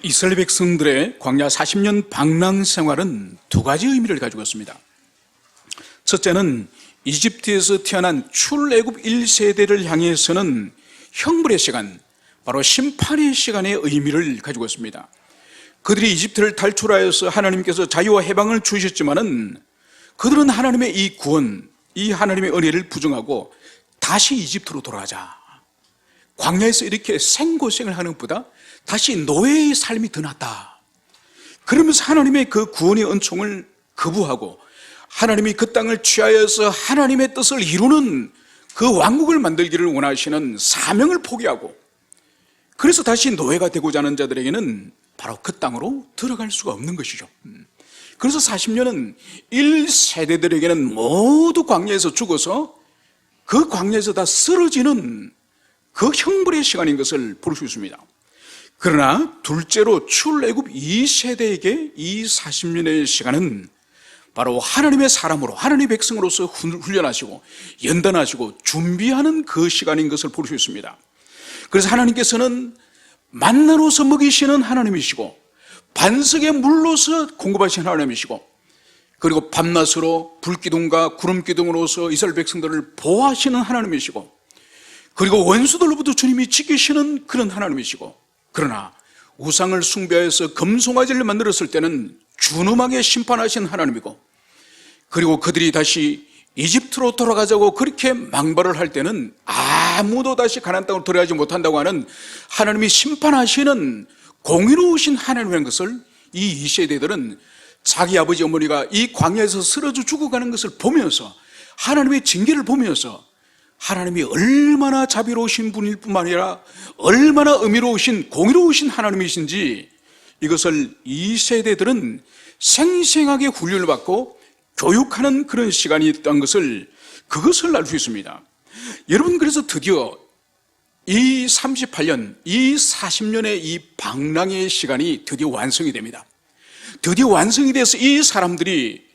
이스라엘 백성들의 광야 40년 방랑 생활은 두 가지 의미를 가지고 있습니다. 첫째는 이집트에서 태어난 출애굽 1세대를 향해서는 형벌의 시간, 바로 심판의 시간의 의미를 가지고 있습니다. 그들이 이집트를 탈출하여서 하나님께서 자유와 해방을 주셨지만은 그들은 하나님의 이 구원, 이 하나님의 은혜를 부정하고 다시 이집트로 돌아가자, 광야에서 이렇게 생고생을 하는 것보다 다시 노예의 삶이 더 낫다, 그러면서 하나님의 그 구원의 은총을 거부하고 하나님이 그 땅을 취하여서 하나님의 뜻을 이루는 그 왕국을 만들기를 원하시는 사명을 포기하고, 그래서 다시 노예가 되고자 하는 자들에게는 바로 그 땅으로 들어갈 수가 없는 것이죠. 그래서 40년은 1세대들에게는 모두 광야에서 죽어서 그 광야에서 다 쓰러지는 그 형벌의 시간인 것을 볼 수 있습니다. 그러나 둘째로 출애굽 2세대에게 이 40년의 시간은 바로 하나님의 사람으로, 하나님의 백성으로서 훈련하시고 연단하시고 준비하는 그 시간인 것을 볼 수 있습니다. 그래서 하나님께서는 만나로서 먹이시는 하나님이시고 반석의 물로서 공급하시는 하나님이시고, 그리고 밤낮으로 불기둥과 구름기둥으로서 이스라엘 백성들을 보호하시는 하나님이시고, 그리고 원수들로부터 주님이 지키시는 그런 하나님이시고, 그러나 우상을 숭배해서 금송아지를 만들었을 때는 준엄하게 심판하신 하나님이고, 그리고 그들이 다시 이집트로 돌아가자고 그렇게 망발을 할 때는 아무도 다시 가나안 땅으로 들어가지 못한다고 하는 하나님이 심판하시는 공의로우신 하나님이라는 것을 이 2세대들은 자기 아버지 어머니가 이 광야에서 쓰러져 죽어가는 것을 보면서, 하나님의 징계를 보면서 하나님이 얼마나 자비로우신 분일 뿐만 아니라 얼마나 의미로우신 공의로우신 하나님이신지, 이것을 2세대들은 생생하게 훈련을 받고 교육하는 그런 시간이 있다는 것을, 그것을 알 수 있습니다. 여러분, 그래서 드디어 이 38년, 이 40년의 이 방랑의 시간이 드디어 완성이 됩니다. 드디어 완성이 돼서 이 사람들이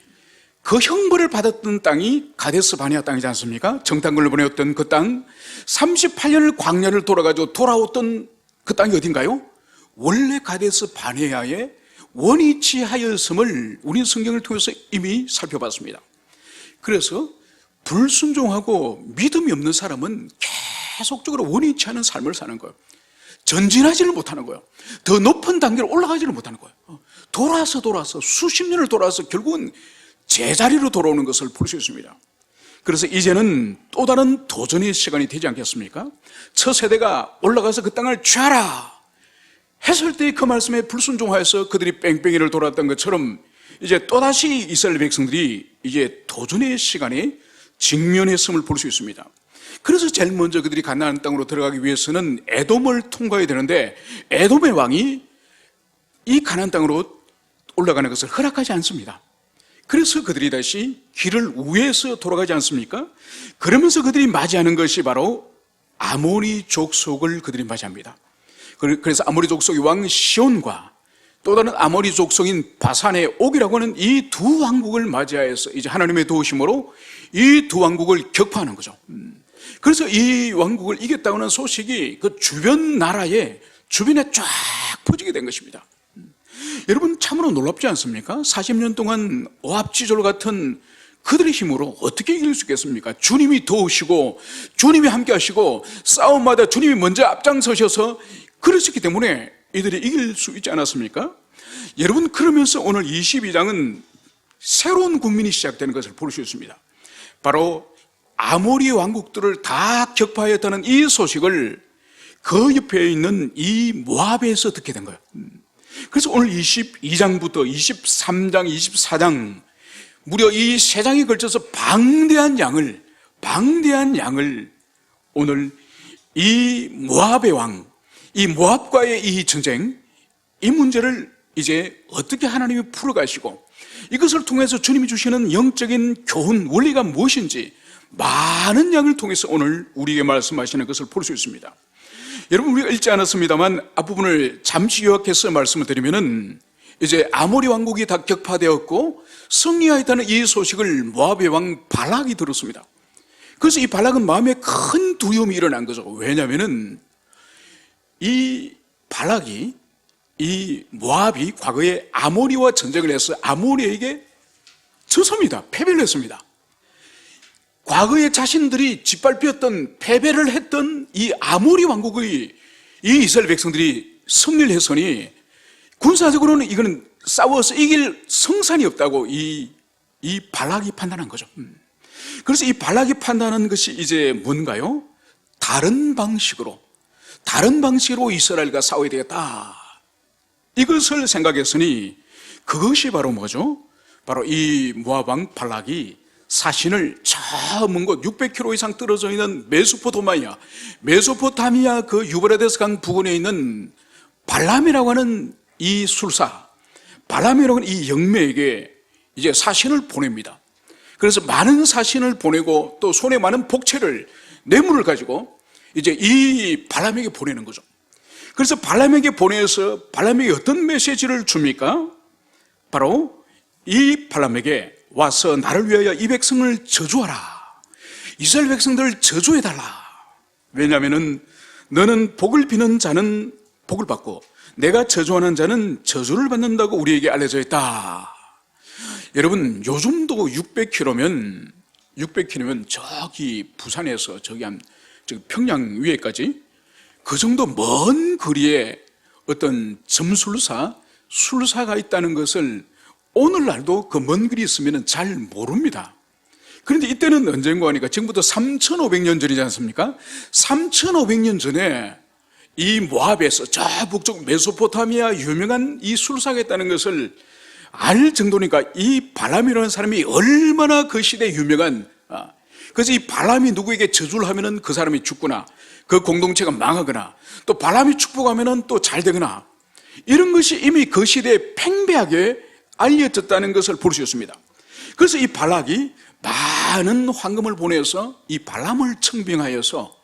그 형벌을 받았던 땅이 가데스 바네아 땅이지 않습니까? 정탐꾼을 보내었던 그 땅, 38년을 광야를 돌아가지고 돌아왔던 그 땅이 어딘가요? 원래 가데스 바네아의 원위치하였음을 우리 성경을 통해서 이미 살펴봤습니다. 그래서 불순종하고 믿음이 없는 사람은 계속적으로 원위치하는 삶을 사는 거예요. 전진하지를 못하는 거예요. 더 높은 단계로 올라가지를 못하는 거예요. 돌아서 수십 년을 돌아서 결국은 제자리로 돌아오는 것을 볼 수 있습니다. 그래서 이제는 또 다른 도전의 시간이 되지 않겠습니까? 첫 세대가 올라가서 그 땅을 취하라 했을 때 그 말씀에 불순종하여서 그들이 뺑뺑이를 돌았던 것처럼 이제 또다시 이스라엘 백성들이 이제 도전의 시간에 직면했음을 볼 수 있습니다. 그래서 제일 먼저 그들이 가나안 땅으로 들어가기 위해서는 에돔을 통과해야 되는데, 에돔의 왕이 이 가나안 땅으로 올라가는 것을 허락하지 않습니다. 그래서 그들이 다시 길을 우회해서 돌아가지 않습니까? 그러면서 그들이 맞이하는 것이 바로 아모리 족속을 그들이 맞이합니다. 그래서 아모리 족속의 왕 시온과 또 다른 아모리 족속인 바산의 옥이라고 하는 이 두 왕국을 맞이하여서 이제 하나님의 도우심으로 이 두 왕국을 격파하는 거죠. 그래서 이 왕국을 이겼다고 하는 소식이 그 주변 나라에, 주변에 쫙 퍼지게 된 것입니다. 여러분, 참으로 놀랍지 않습니까? 40년 동안 오합지졸 같은 그들의 힘으로 어떻게 이길 수 있겠습니까? 주님이 도우시고 주님이 함께 하시고 싸움마다 주님이 먼저 앞장서셔서 그러셨기 때문에 이들이 이길 수 있지 않았습니까? 여러분, 그러면서 오늘 22장은 새로운 국민이 시작되는 것을 볼 수 있습니다. 바로 아모리 왕국들을 다 격파하였다는 이 소식을 그 옆에 있는 이 모압에서 듣게 된 거예요. 그래서 오늘 22장부터 23장, 24장 무려 이 세 장에 걸쳐서 방대한 양을 오늘 이 모압의 왕, 이 모압과의 이 전쟁, 이 문제를 이제 어떻게 하나님이 풀어가시고 이것을 통해서 주님이 주시는 영적인 교훈, 원리가 무엇인지 많은 양을 통해서 오늘 우리에게 말씀하시는 것을 볼 수 있습니다. 여러분, 우리가 읽지 않았습니다만 앞부분을 잠시 요약해서 말씀을 드리면은, 이제 아모리 왕국이 다 격파되었고 승리하였다는 이 소식을 모압의 왕 발락이 들었습니다. 그래서 이 발락은 마음에 큰 두려움이 일어난 거죠. 왜냐하면은 이 발락이 이 모압이 과거에 아모리와 전쟁을 해서 아모리에게 졌습니다. 패배를 했습니다. 과거에 자신들이 짓밟혔던 패배를 했던 이 아모리 왕국의 이 이스라엘 백성들이 승리를 했으니 군사적으로는 이거는 싸워서 이길 성산이 없다고 이 발락이 판단한 거죠. 그래서 이 발락이 판단한 것이 이제 뭔가요? 다른 방식으로 이스라엘과 싸워야 되겠다, 이것을 생각했으니 그것이 바로 뭐죠? 바로 이 모압 왕 발락이 사신을 저 먼 곳 600km 이상 떨어져 있는 메소포타미아 그 유브라데스 강 부근에 있는 발람이라고 하는 이 술사, 발람이라고 하는 이 영매에게 이제 사신을 보냅니다. 그래서 많은 사신을 보내고 또 손에 많은 복채를, 뇌물을 가지고 이제 이 발람에게 보내는 거죠. 그래서 발람에게 보내서 발람에게 어떤 메시지를 줍니까? 바로 이 발람에게 와서 나를 위하여 이 백성을 저주하라, 이스라엘 백성들을 저주해달라. 왜냐하면 너는 복을 비는 자는 복을 받고 내가 저주하는 자는 저주를 받는다고 우리에게 알려져 있다. 여러분, 요즘도 600km면 저기 부산에서 저기 평양 위에까지 그 정도 먼 거리에 어떤 술사가 있다는 것을 오늘날도 그 먼 거리에 있으면 잘 모릅니다. 그런데 이때는 언젠가 하니까 지금부터 3,500년 전이지 않습니까? 3,500년 전에 이 모압에서 저 북쪽 메소포타미아 유명한 이 술사가 있다는 것을 알 정도니까 이 발람이라는 사람이 얼마나 그 시대에 유명한, 그래서 이 발람이 누구에게 저주를 하면은 그 사람이 죽거나 그 공동체가 망하거나 또 발람이 축복하면은 또 잘 되거나, 이런 것이 이미 그 시대에 팽배하게 알려졌다는 것을 볼 수 있습니다. 그래서 이 발락이 많은 황금을 보내서 이 발람을 청빙하여서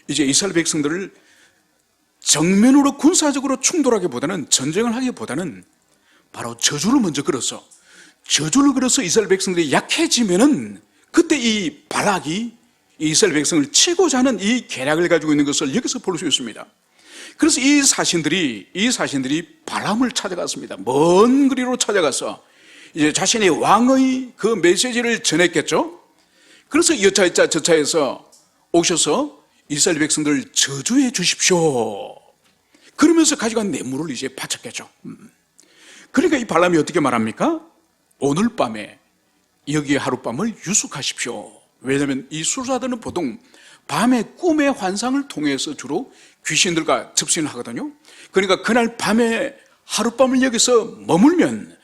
이제 이스라엘 백성들을 정면으로 군사적으로 충돌하기보다는, 전쟁을 하기보다는 바로 저주를 먼저 걸어서, 이스라엘 백성들이 약해지면은 그때 이 발락이 이스라엘 백성을 치고자 하는 이 계략을 가지고 있는 것을 여기서 볼 수 있습니다. 그래서 이 사신들이 발람을 찾아갔습니다. 먼 거리로 찾아가서 이제 자신의 왕의 그 메시지를 전했겠죠. 그래서 여차여차 저차해서 오셔서 이스라엘 백성들을 저주해 주십시오, 그러면서 가져간 뇌물을 이제 바쳤겠죠. 그러니까 이 발람이 어떻게 말합니까? 오늘 밤에 여기 하룻밤을 유숙하십시오. 왜냐하면 이 술사들은 보통 밤에 꿈의 환상을 통해서 주로 귀신들과 접신을 하거든요. 그러니까 그날 밤에 하룻밤을 여기서 머물면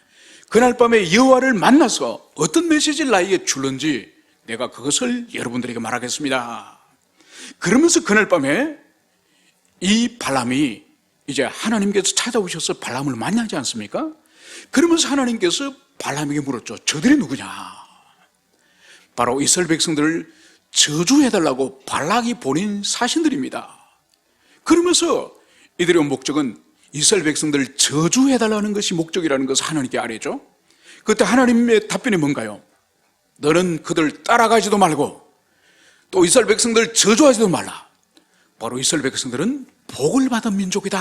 그날 밤에 여호와를 만나서 어떤 메시지를 나에게 줄는지 내가 그것을 여러분들에게 말하겠습니다. 그러면서 그날 밤에 이 발람이 이제 하나님께서 찾아오셔서 발람을 만나지 않습니까? 그러면서 하나님께서 발람에게 물었죠. 저들이 누구냐? 바로 이스라엘 백성들을 저주해달라고 발락이 보낸 사신들입니다. 그러면서 이들의 목적은 이스라엘 백성들을 저주해달라는 것이 목적이라는 것을 하나님께 알려죠. 그때 하나님의 답변이 뭔가요? 너는 그들 따라가지도 말고 또 이스라엘 백성들을 저주하지도 말라. 바로 이스라엘 백성들은 복을 받은 민족이다.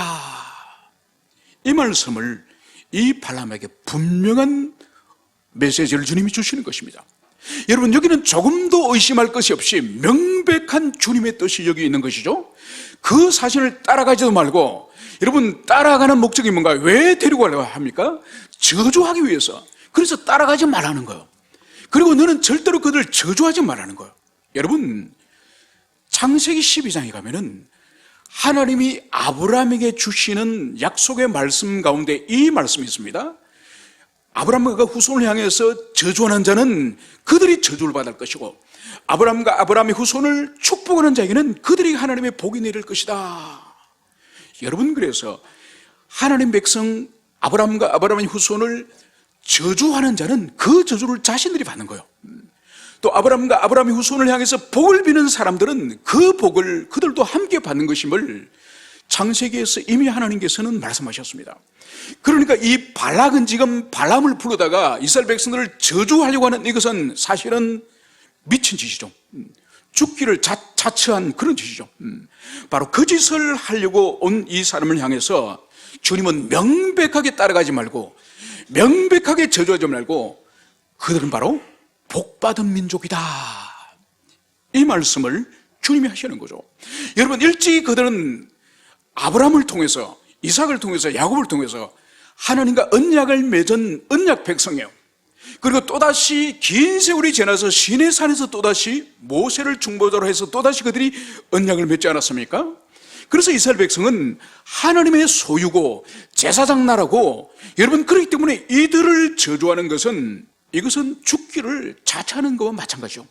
이 말씀을 이 발람에게 분명한 메시지를 주님이 주시는 것입니다. 여러분, 여기는 조금도 의심할 것이 없이 명백한 주님의 뜻이 여기 있는 것이죠. 그 사신을 따라가지도 말고, 여러분, 따라가는 목적이 뭔가요? 왜 데리고 가려고 합니까? 저주하기 위해서. 그래서 따라가지 말라는 거예요. 그리고 너는 절대로 그들을 저주하지 말라는 거예요. 여러분, 창세기 12장에 가면은 하나님이 아브라함에게 주시는 약속의 말씀 가운데 이 말씀이 있습니다. 아브라함과 후손을 향해서 저주하는 자는 그들이 저주를 받을 것이고, 아브라함과 아브라함의 후손을 축복하는 자에게는 그들이 하나님의 복이 내릴 것이다. 여러분, 그래서 하나님 백성 아브라함과 아브라함의 후손을 저주하는 자는 그 저주를 자신들이 받는 거예요. 또 아브라함과 아브라함의 후손을 향해서 복을 비는 사람들은 그 복을 그들도 함께 받는 것임을 창세기에서 이미 하나님께서는 말씀하셨습니다. 그러니까 이 발락은 지금 발람을 부르다가 이스라엘 백성들을 저주하려고 하는 이것은 사실은 미친 짓이죠. 죽기를 자처한 그런 짓이죠. 바로 그 짓을 하려고 온 이 사람을 향해서 주님은 명백하게 따라가지 말고 명백하게 저주하지 말고 그들은 바로 복받은 민족이다, 이 말씀을 주님이 하시는 거죠. 여러분, 일찍이 그들은 아브라함을 통해서, 이삭을 통해서, 야곱을 통해서 하나님과 언약을 맺은 언약 백성이에요. 그리고 또다시 긴 세월이 지나서 시내산에서 또다시 모세를 중보자로 해서 또다시 그들이 언약을 맺지 않았습니까? 그래서 이스라엘 백성은 하나님의 소유고 제사장 나라고, 여러분, 그렇기 때문에 이들을 저주하는 것은, 이것은 죽기를 자처하는 것과 마찬가지죠.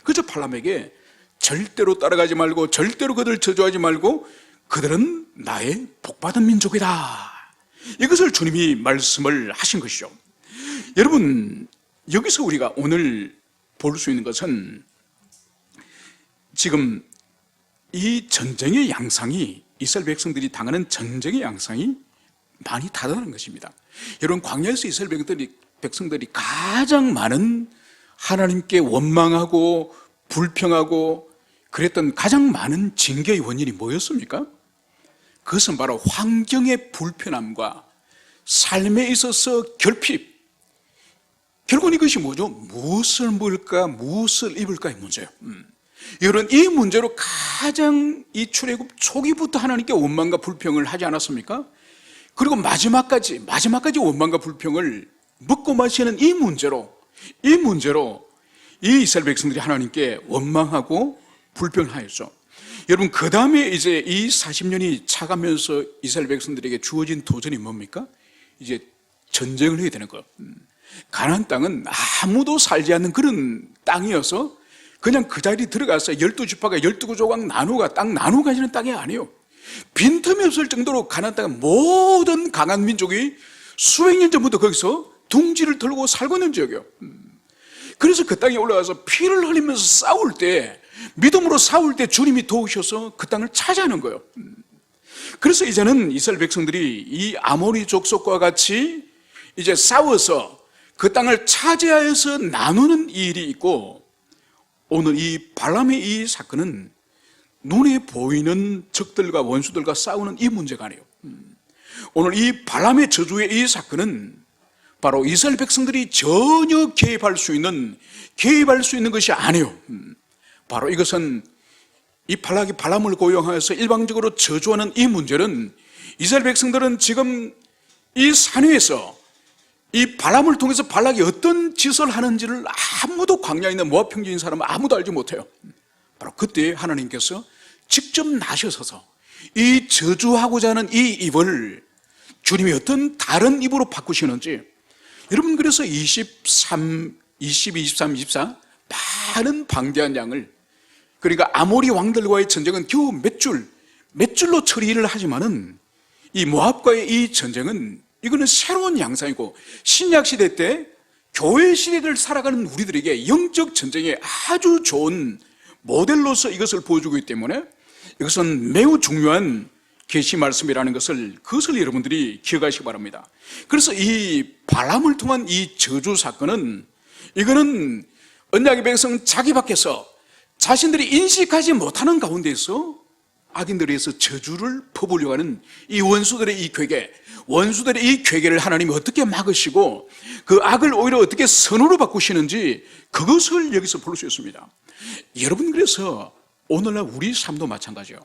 그래서 발람에게 절대로 따라가지 말고 절대로 그들을 저주하지 말고 그들은 나의 복받은 민족이다, 이것을 주님이 말씀을 하신 것이죠. 여러분, 여기서 우리가 오늘 볼 수 있는 것은 지금 이 전쟁의 양상이, 이스라엘 백성들이 당하는 전쟁의 양상이 많이 다르다는 것입니다. 여러분, 광야에서 이스라엘 백성들이 가장 많은 하나님께 원망하고 불평하고 그랬던 가장 많은 징계의 원인이 뭐였습니까? 그것은 바로 환경의 불편함과 삶에 있어서 결핍, 결국은 이것이 뭐죠? 무엇을 먹을까, 무엇을 입을까의 문제예요. 여러분, 이 문제로 가장 이 출애굽 초기부터 하나님께 원망과 불평을 하지 않았습니까? 그리고 마지막까지 원망과 불평을 먹고 마시는 이 문제로 이 이스라엘 백성들이 하나님께 원망하고 불평하였죠. 여러분, 그 다음에 이제 이 40년이 차가면서 이스라엘 백성들에게 주어진 도전이 뭡니까? 이제 전쟁을 해야 되는 거예요. 가나안 땅은 아무도 살지 않는 그런 땅이어서 그냥 그 자리에 들어가서 12지파가 12조각 땅 나누어 가지는 땅이 아니에요. 빈틈이 없을 정도로 가나안 땅은 모든 강한 민족이 수백 년 전부터 거기서 둥지를 들고 살고 있는 지역이에요. 그래서 그 땅에 올라가서 피를 흘리면서 싸울 때, 믿음으로 싸울 때 주님이 도우셔서 그 땅을 차지하는 거예요. 그래서 이제는 이스라엘 백성들이 이 아모리 족속과 같이 이제 싸워서 그 땅을 차지하여서 나누는 일이 있고, 오늘 이 발람의 이 사건은 눈에 보이는 적들과 원수들과 싸우는 이 문제가 아니에요. 오늘 이 발람의 저주의 이 사건은 바로 이스라엘 백성들이 전혀 개입할 수 있는 것이 아니에요. 바로 이것은 이 발락이 발람을 고용하여서 일방적으로 저주하는 이 문제는, 이스라엘 백성들은 지금 이 산 위에서 이 발람을 통해서 발락이 어떤 짓을 하는지를 아무도, 광야에 있는 모압 평지인 사람은 아무도 알지 못해요. 바로 그때 하나님께서 직접 나셔서서 이 저주하고자 하는 이 입을 주님이 어떤 다른 입으로 바꾸시는지, 여러분, 그래서 22, 23, 24 많은 방대한 양을, 그러니까 아모리 왕들과의 전쟁은 겨우 몇 줄로 처리를 하지만은 이 모압과의 이 전쟁은, 이거는 새로운 양상이고, 신약 시대 때 교회 시대를 살아가는 우리들에게 영적 전쟁의 아주 좋은 모델로서 이것을 보여주고 있기 때문에 이것은 매우 중요한 계시 말씀이라는 것을, 그것을 여러분들이 기억하시기 바랍니다. 그래서 이 발람을 통한 이 저주 사건은, 이거는 언약의 백성 자기 밖에서 자신들이 인식하지 못하는 가운데서 악인들에 의해서 저주를 퍼부으려고 하는 이 원수들의 이 괴계를 하나님이 어떻게 막으시고 그 악을 오히려 어떻게 선으로 바꾸시는지, 그것을 여기서 볼 수 있습니다. 여러분, 그래서 오늘날 우리 삶도 마찬가지예요.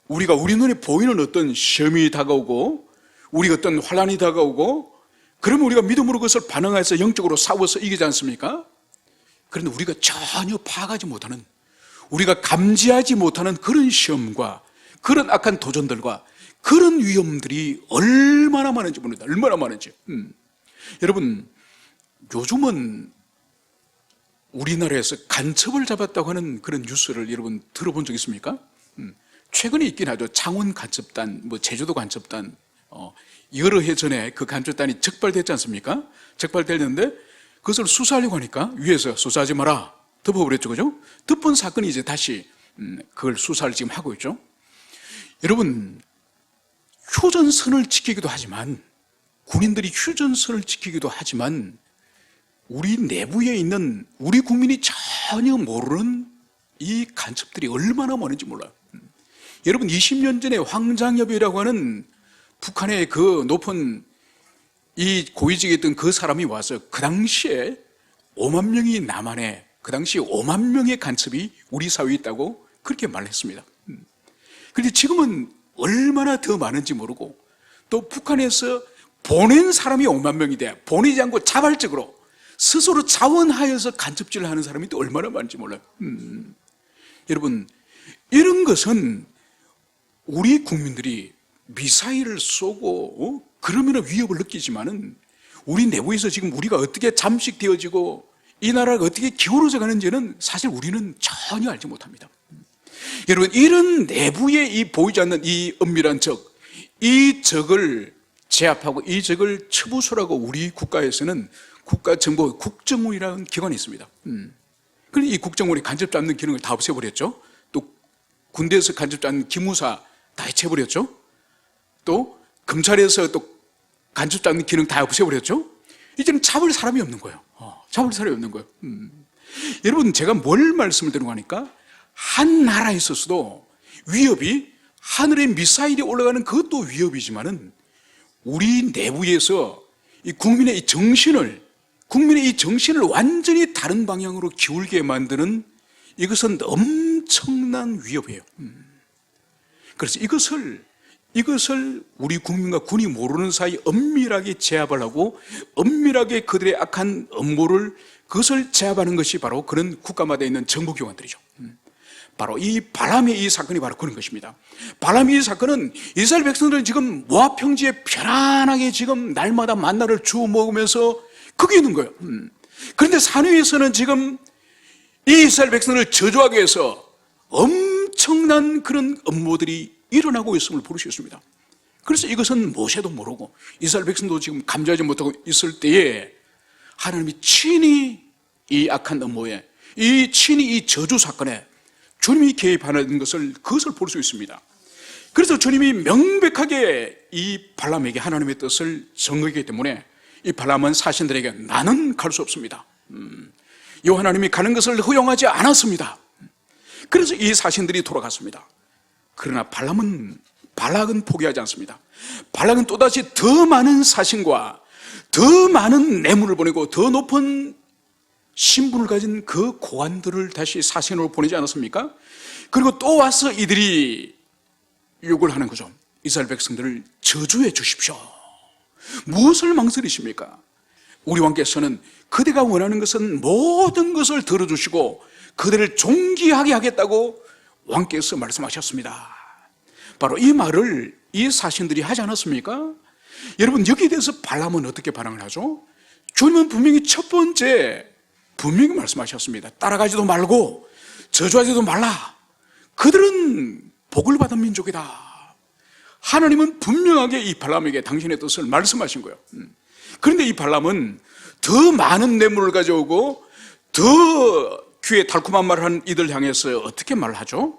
우리가 우리 눈에 보이는 어떤 시험이 다가오고, 우리가 어떤 환난이 다가오고, 그러면 우리가 믿음으로 그것을 반응해서 영적으로 싸워서 이기지 않습니까? 그런데 우리가 전혀 파악하지 못하는, 우리가 감지하지 못하는 그런 시험과 그런 악한 도전들과 그런 위험들이 얼마나 많은지 모릅니다. 얼마나 많은지. 여러분, 요즘은 우리나라에서 간첩을 잡았다고 하는 그런 뉴스를 여러분 들어본 적 있습니까? 최근에 있긴 하죠. 창원 간첩단, 제주도 간첩단, 여러 해 전에 그 간첩단이 적발됐지 않습니까? 적발됐는데 그것을 수사하려고 하니까 위에서 수사하지 마라 덮어버렸죠, 그죠? 덮은 사건이 이제 다시 그걸 수사를 지금 하고 있죠. 여러분, 휴전선을 지키기도 하지만, 군인들이 휴전선을 지키기도 하지만, 우리 내부에 있는 우리 국민이 전혀 모르는 이 간첩들이 얼마나 많은지 몰라요. 여러분, 20년 전에 황장엽이라고 하는 북한의 그 높은 이 고위직에 있던 그 사람이 와서 그 당시에 5만 명이 남한에 그 당시에 5만 명의 간첩이 우리 사회에 있다고 그렇게 말했습니다. 그런데 지금은 얼마나 더 많은지 모르고 또 북한에서 보낸 사람이 5만 명이 돼 보내지 않고 자발적으로 스스로 자원하여서 간첩질을 하는 사람이 또 얼마나 많은지 몰라요. 여러분, 이런 것은 우리 국민들이 미사일을 쏘고 그러면 위협을 느끼지만은 우리 내부에서 지금 우리가 어떻게 잠식되어지고 이 나라가 어떻게 기울어져 가는지는 사실 우리는 전혀 알지 못합니다. 여러분, 이런 내부에 이 보이지 않는 이 은밀한 적, 이 적을 제압하고 이 적을 처부수라고 우리 국가에서는 국가정보 국정원이라는 기관이 있습니다. 그런데 이 국정원이 간접 잡는 기능을 다 없애버렸죠. 또 군대에서 간접 잡는 기무사 다 해체해버렸죠. 또 검찰에서 또 간접 잡는 기능 다 없애버렸죠. 이제는 잡을 사람이 없는 거예요. 잡을 사람이 없는 거예요. 여러분, 제가 뭘 말씀을 드리고 하니까 한 나라에 있어서도 위협이 하늘에 미사일이 올라가는 그것도 위협이지만은 우리 내부에서 이 국민의 이 정신을 완전히 다른 방향으로 기울게 만드는 이것은 엄청난 위협이에요. 그래서 이것을 우리 국민과 군이 모르는 사이 엄밀하게 제압을 하고 엄밀하게 그들의 악한 업무를 그것을 제압하는 것이 바로 그런 국가마다 있는 정보기관들이죠. 바로 이 발람의 이 사건이 바로 그런 것입니다. 발람의 이 사건은 이스라엘 백성들은 지금 모압 평지에 편안하게 지금 날마다 만나를 주워 먹으면서 거기 있는 거예요. 그런데 산 위에서는 지금 이 이스라엘 백성을 저주하기 위해서 엄청난 그런 업무들이 일어나고 있음을 볼 수 있습니다. 그래서 이것은 모세도 모르고 이스라엘 백성도 지금 감지하지 못하고 있을 때에 하나님이 친히 이 악한 업무에 친히 이 저주 사건에 주님이 개입하는 그것을 볼 수 있습니다. 그래서 주님이 명백하게 이 발람에게 하나님의 뜻을 전거했기 때문에 이 발람은 사신들에게 나는 갈 수 없습니다. 이 하나님이 가는 것을 허용하지 않았습니다. 그래서 이 사신들이 돌아갔습니다. 그러나 발락은 포기하지 않습니다. 발락은 또다시 더 많은 사신과 더 많은 뇌물을 보내고 더 높은 신분을 가진 그 고관들을 다시 사신으로 보내지 않았습니까? 그리고 또 와서 이들이 욕을 하는 거죠. 이스라엘 백성들을 저주해 주십시오. 무엇을 망설이십니까? 우리 왕께서는 그대가 원하는 것은 모든 것을 들어주시고 그들을 존귀하게 하겠다고 왕께서 말씀하셨습니다. 바로 이 말을 이 사신들이 하지 않았습니까? 여러분, 여기에 대해서 발람은 어떻게 반응을 하죠? 주님은 분명히 첫 번째 분명히 말씀하셨습니다. 따라가지도 말고 저주하지도 말라. 그들은 복을 받은 민족이다. 하나님은 분명하게 이 발람에게 당신의 뜻을 말씀하신 거예요. 그런데 이 발람은 더 많은 뇌물을 가져오고 더 귀에 달콤한 말을 한 이들 향해서 어떻게 말하죠?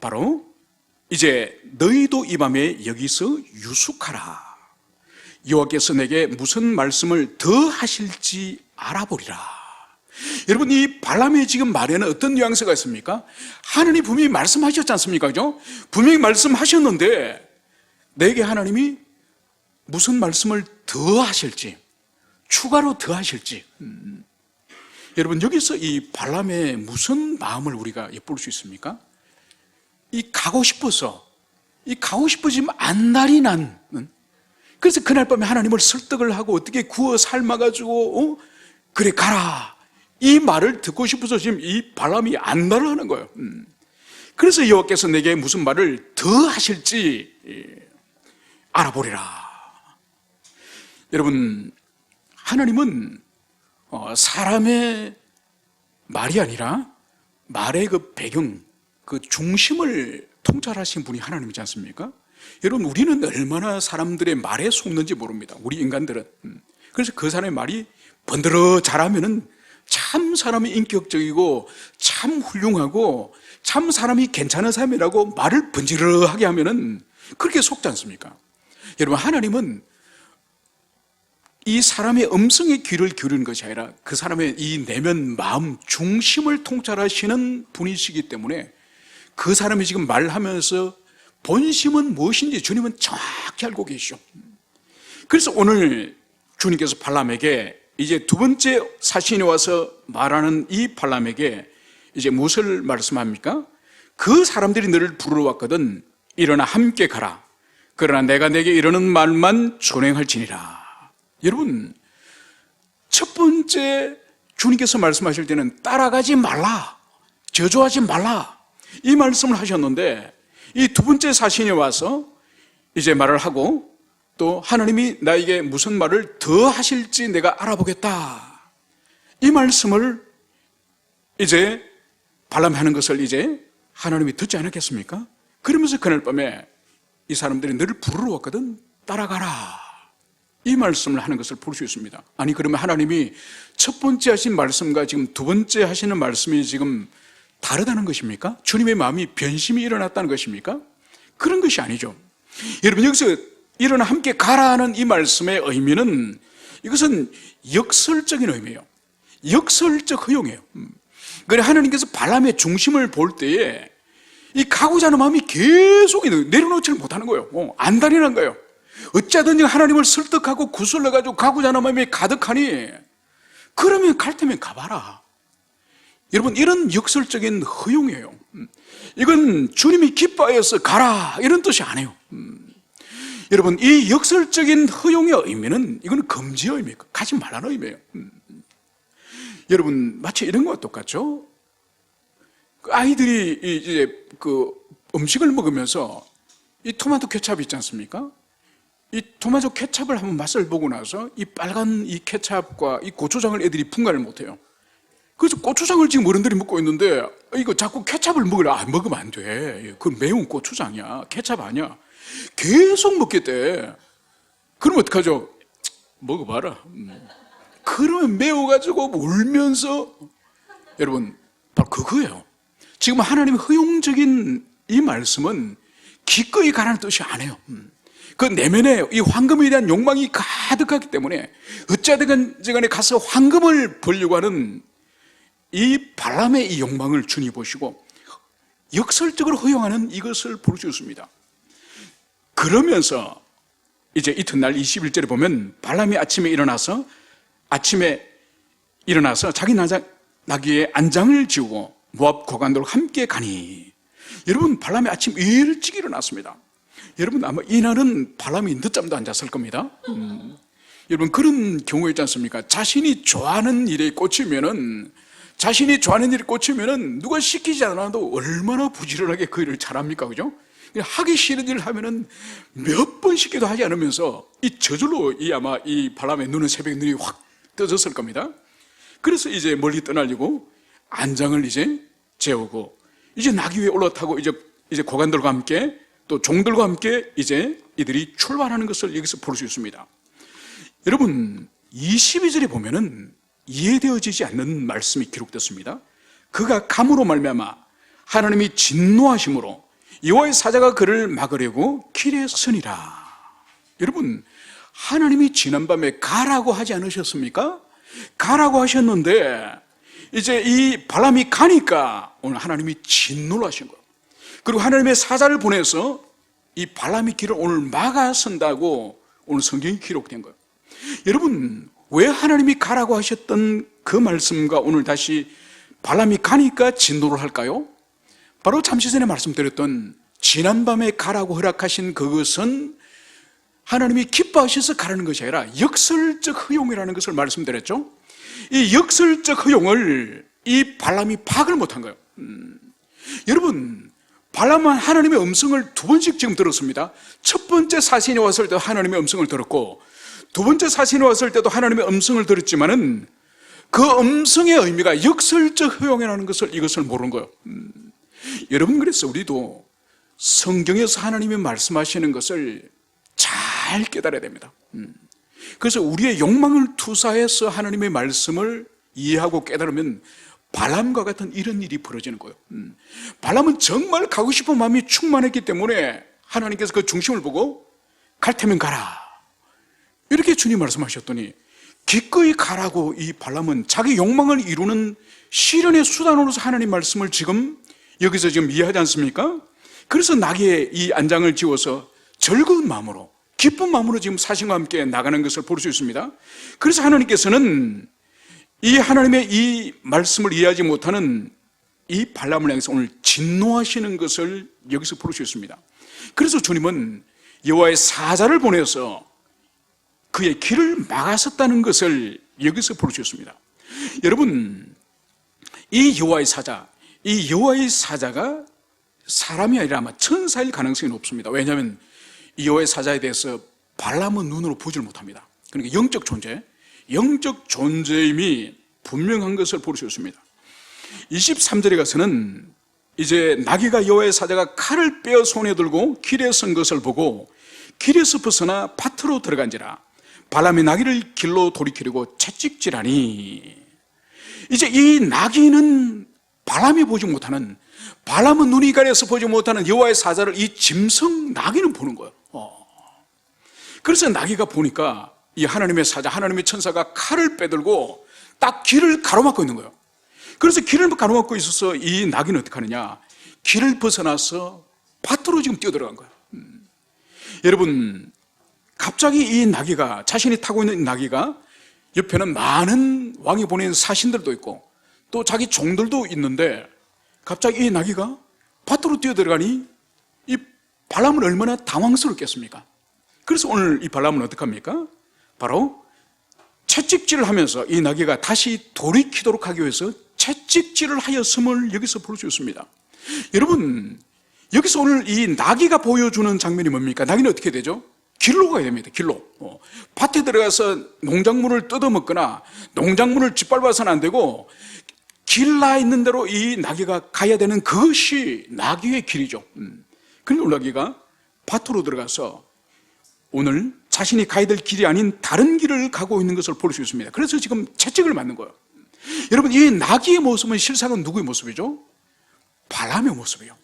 바로 이제 너희도 이 밤에 여기서 유숙하라. 여호와께서 내게 무슨 말씀을 더 하실지 알아보리라. 여러분, 이 발람의 지금 말에는 어떤 뉘앙스가 있습니까? 하나님이 분명히 말씀하셨지 않습니까? 그죠? 분명히 말씀하셨는데 내게 하나님이 무슨 말씀을 더 하실지, 추가로 더 하실지. 여러분, 여기서 이 발람의 무슨 마음을 우리가 엿볼 수 있습니까? 가고 싶어지면 안달이 나는. 그래서 그날 밤에 하나님을 설득을 하고 어떻게 구워 삶아가지고 그래 가라, 이 말을 듣고 싶어서 지금 이 발람이 안달을 하는 거예요. 그래서 여호와께서 내게 무슨 말을 더 하실지 알아보리라. 여러분, 하나님은 사람의 말이 아니라 말의 그 배경, 그 중심을 통찰하신 분이 하나님이지 않습니까? 여러분, 우리는 얼마나 사람들의 말에 속는지 모릅니다. 우리 인간들은. 그래서 그 사람의 말이 번들어 잘하면은 참 사람이 인격적이고 참 훌륭하고 참 사람이 괜찮은 사람이라고 말을 번지르르하게 하면은 그렇게 속지 않습니까? 여러분, 하나님은 이 사람의 음성에 귀를 기울이는 것이 아니라 그 사람의 이 내면 마음 중심을 통찰하시는 분이시기 때문에 그 사람이 지금 말하면서 본심은 무엇인지 주님은 정확히 알고 계시죠. 그래서 오늘 주님께서 발람에게 이제 두 번째 사신이 와서 말하는 이 발람에게 이제 무엇을 말씀합니까? 그 사람들이 너를 부르러 왔거든. 일어나 함께 가라. 그러나 내가 내게 이르는 말만 준행할지니라. 여러분, 첫 번째 주님께서 말씀하실 때는 따라가지 말라, 저주하지 말라, 이 말씀을 하셨는데, 이 두 번째 사신이 와서 이제 말을 하고 또 하나님이 나에게 무슨 말을 더 하실지 내가 알아보겠다, 이 말씀을 이제 발람이 하는 것을 이제 하나님이 듣지 않았겠습니까? 그러면서 그날 밤에 이 사람들이 너를 부르러 왔거든, 따라가라, 이 말씀을 하는 것을 볼 수 있습니다. 아니, 그러면 하나님이 첫 번째 하신 말씀과 지금 두 번째 하시는 말씀이 지금 다르다는 것입니까? 주님의 마음이 변심이 일어났다는 것입니까? 그런 것이 아니죠. 여러분, 여기서 일어나 함께 가라는 이 말씀의 의미는, 이것은 역설적인 의미예요. 역설적 허용이에요. 그래, 하나님께서 발람의 중심을 볼 때에 이 가고자 하는 마음이 계속 내려놓지를 못하는 거예요. 안달이란 거예요. 어찌하든지 하나님을 설득하고 구슬러가지고 가고자 하는 마음이 가득하니, 그러면 갈 테면 가봐라. 여러분, 이런 역설적인 허용이에요. 이건 주님이 기뻐하여서 가라, 이런 뜻이 아니에요. 여러분, 이 역설적인 허용의 의미는, 이건 금지의 의미예요. 가지 말라는 의미예요. 여러분, 마치 이런 것과 똑같죠? 아이들이 이제 그 음식을 먹으면서 이 토마토 케찹 있지 않습니까? 이 토마토 케찹을 한번 맛을 보고 나서 이 빨간 이 케찹과 이 고추장을 애들이 분간을 못해요. 그래서 고추장을 지금 어른들이 먹고 있는데, 이거 자꾸 케찹을 먹으라. 먹으면 안 돼. 그건 매운 고추장이야. 케찹 아니야. 계속 먹겠대. 그러면 어떡하죠? 먹어봐라. 그러면 매워가지고 울면서, 여러분, 바로 그거예요. 지금 하나님의 허용적인 이 말씀은 기꺼이 가라는 뜻이 아니에요. 그 내면에 이 황금에 대한 욕망이 가득하기 때문에 어찌하든 간에 가서 황금을 벌려고 하는 이 발람의 이 욕망을 주님 보시고 역설적으로 허용하는 이것을 볼 수 있습니다. 그러면서 이제 이튿날 21절에 보면 발람이 아침에 일어나서 자기 나귀에 안장을 지우고 모압 고관들과 함께 가니. 여러분, 발람이 아침 일찍 일어났습니다. 여러분, 아마 이날은 발람이 늦잠도 안 잤을 겁니다. 여러분, 그런 경우 있지 않습니까? 자신이 좋아하는 일에 꽂히면은 누가 시키지 않아도 얼마나 부지런하게 그 일을 잘합니까? 그죠? 하기 싫은 일을 하면은 몇 번 시켜도 하지 않으면서 이 저절로 아마 이 발람의 눈은 새벽에 눈이 확 떠졌을 겁니다. 그래서 이제 멀리 떠나려고 안장을 이제 재우고 이제 나귀 위에 올라타고 이제 고관들과 함께 또 종들과 함께 이제 이들이 출발하는 것을 여기서 볼 수 있습니다. 여러분, 22절에 보면은 이해되어지지 않는 말씀이 기록됐습니다. 그가 감으로 말미암아 하나님이 진노하심으로 여호와의 사자가 그를 막으려고 길에 서니라. 여러분, 하나님이 지난밤에 가라고 하지 않으셨습니까? 가라고 하셨는데 이제 이 발람이 가니까 오늘 하나님이 진노를 하신 거예요. 그리고 하나님의 사자를 보내서 이 발람의 길을 오늘 막아선다고 오늘 성경이 기록된 거예요. 여러분, 왜 하나님이 가라고 하셨던 그 말씀과 오늘 다시 발람이 가니까 진노를 할까요? 바로 잠시 전에 말씀드렸던 지난밤에 가라고 허락하신 그것은 하나님이 기뻐하셔서 가라는 것이 아니라 역설적 허용이라는 것을 말씀드렸죠. 이 역설적 허용을 이 발람이 파악을 못한 거예요. 여러분, 발람은 하나님의 음성을 두 번씩 지금 들었습니다. 첫 번째 사신이 왔을 때도 하나님의 음성을 들었고 두 번째 사신이 왔을 때도 하나님의 음성을 들었지만은 그 음성의 의미가 역설적 허용이라는 것을 이것을 모르는 거예요. 여러분, 그래서 우리도 성경에서 하나님이 말씀하시는 것을 잘 깨달아야 됩니다. 그래서 우리의 욕망을 투사해서 하나님의 말씀을 이해하고 깨달으면 발람과 같은 이런 일이 벌어지는 거예요. 발람은 정말 가고 싶은 마음이 충만했기 때문에 하나님께서 그 중심을 보고 갈 테면 가라, 이렇게 주님 말씀하셨더니 기꺼이 가라고 이 발람은 자기 욕망을 이루는 실현의 수단으로서 하나님 말씀을 지금 여기서 지금 이해하지 않습니까? 그래서 나귀의 이 안장을 지워서 즐거운 마음으로, 기쁜 마음으로 지금 사신과 함께 나가는 것을 볼 수 있습니다. 그래서 하나님께서는 이 하나님의 이 말씀을 이해하지 못하는 이 발람을 향해서 오늘 진노하시는 것을 여기서 볼 수 있습니다. 그래서 주님은 여호와의 사자를 보내서 그의 길을 막았었다는 것을 여기서 볼 수 있습니다. 여러분, 이 여호와의 사자가 사람이 아니라 아마 천사일 가능성이 높습니다. 왜냐하면 이 여호와의 사자에 대해서 발람은 눈으로 보지를 못합니다. 그러니까 영적 존재임이 분명한 것을 볼 수 있습니다. 23절에 가서는 이제 나귀가 여호와의 사자가 칼을 빼어 손에 들고 길에 선 것을 보고 길에서 벗어나 밭으로 들어간지라 발람이 나귀를 길로 돌이키려고 채찍질하니, 이제 이 나귀는 발람이 보지 못하는, 발람은 눈이 가려서 보지 못하는 여호와의 사자를 이 짐승 나귀는 보는 거예요. 그래서 나귀가 보니까 이 하나님의 사자, 하나님의 천사가 칼을 빼들고 딱 길을 가로막고 있는 거예요. 그래서 길을 가로막고 있어서 이 나귀는 어떻게 하느냐, 길을 벗어나서 밭으로 지금 뛰어들어간 거예요. 여러분, 갑자기 이 나귀가, 자신이 타고 있는 나귀가, 옆에는 많은 왕이 보낸 사신들도 있고 또 자기 종들도 있는데 갑자기 이 나귀가 밭으로 뛰어들어가니 이 발람은 얼마나 당황스럽겠습니까? 그래서 오늘 이 발람은 어떻게 합니까? 바로 채찍질을 하면서 이 나귀가 다시 돌이키도록 하기 위해서 채찍질을 하였음을 여기서 볼 수 있습니다. 여러분, 여기서 오늘 이 나귀가 보여주는 장면이 뭡니까? 나귀는 어떻게 되죠? 길로 가야 됩니다. 길로. 밭에 들어가서 농작물을 뜯어먹거나 농작물을 짓밟아서는 안 되고 길 나 있는 대로 이 나귀가 가야 되는 그것이 나귀의 길이죠. 그런데 오늘 나귀가 밭으로 들어가서 오늘 자신이 가야 될 길이 아닌 다른 길을 가고 있는 것을 볼 수 있습니다. 그래서 지금 채찍을 맞는 거예요. 여러분, 이 나귀의 모습은 실상은 누구의 모습이죠? 발람의 모습이에요.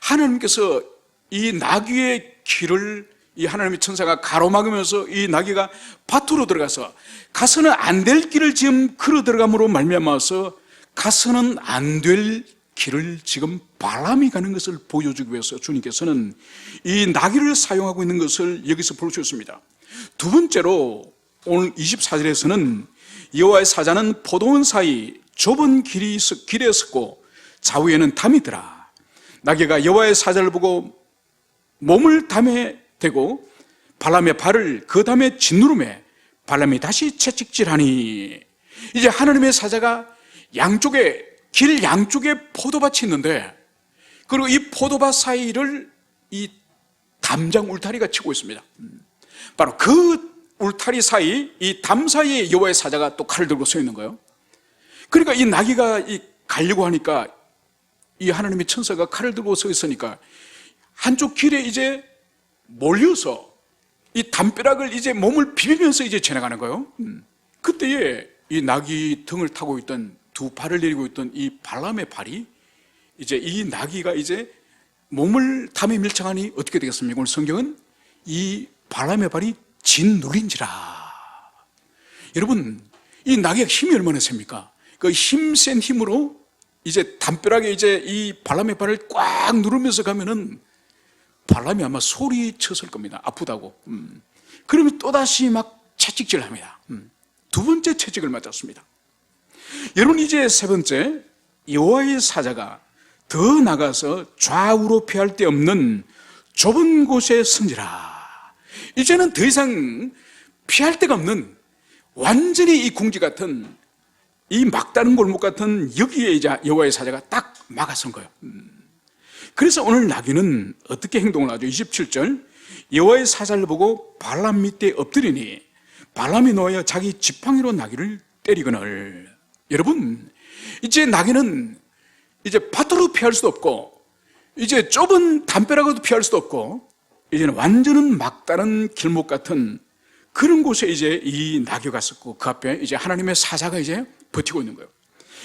하나님께서 이 나귀의 길을 이 하나님의 천사가 가로막으면서 이 나귀가 밭으로 들어가서 가서는 안 될 길을 지금 걸어 들어감으로 말미암아서 가서는 안 될 길을 지금 발람이 가는 것을 보여주기 위해서 주님께서는 이 나귀를 사용하고 있는 것을 여기서 볼 수 있습니다. 두 번째로 오늘 24절에서는 여호와의 사자는 포도원 사이 좁은 길에 섰고 좌우에는 담이더라. 나귀가 여호와의 사자를 보고 몸을 담에 대고 발람의 발을 그 담에 짓누르매 발람이 다시 채찍질하니, 이제 하나님의 사자가 길 양쪽에 포도밭이 있는데, 그리고 이 포도밭 사이를 이 담장 울타리가 치고 있습니다. 바로 그 울타리 사이, 이 담 사이에 여호와의 사자가 또 칼을 들고 서 있는 거예요. 그러니까 이 나귀가 가려고 하니까 이 하나님의 천사가 칼을 들고 서 있으니까 한쪽 길에 이제 몰려서 이 담벼락을 이제 몸을 비비면서 이제 지나가는 거예요. 그때에 이 나귀 등을 타고 있던, 두 발을 내리고 있던 이 발람의 발이, 이제 이 나귀가 이제 몸을 담에 밀착하니 어떻게 되겠습니까? 오늘 성경은 이 발람의 발이 짓누린지라. 여러분, 이 나귀가 힘이 얼마나 셉니까? 그 힘센 힘으로 이제 담벼락에 이제 이 발람의 발을 꽉 누르면서 가면은 발람이 아마 소리쳤을 겁니다. 아프다고. 그러면 또다시 막 채찍질을 합니다. 두 번째 채찍을 맞았습니다. 여러분, 이제 세 번째, 여호와의 사자가 더 나가서 좌우로 피할 데 없는 좁은 곳에 선지라. 이제는 더 이상 피할 데가 없는, 완전히 이 궁지 같은, 이 막다른 골목 같은 여기에 이제 여호와의 사자가 딱 막아선 거예요. 그래서 오늘 나귀는 어떻게 행동을 하죠? 27절, 여호와의 사자를 보고 발람 밑에 엎드리니 발람이 놓여 자기 지팡이로 나귀를 때리거늘. 여러분, 이제 나귀는 이제 밭으로 피할 수도 없고 이제 좁은 담벼락으로도 피할 수도 없고 이제는 완전한 막다른 길목 같은 그런 곳에 이제 이 나귀가 섰고 그 앞에 이제 하나님의 사자가 이제 버티고 있는 거예요.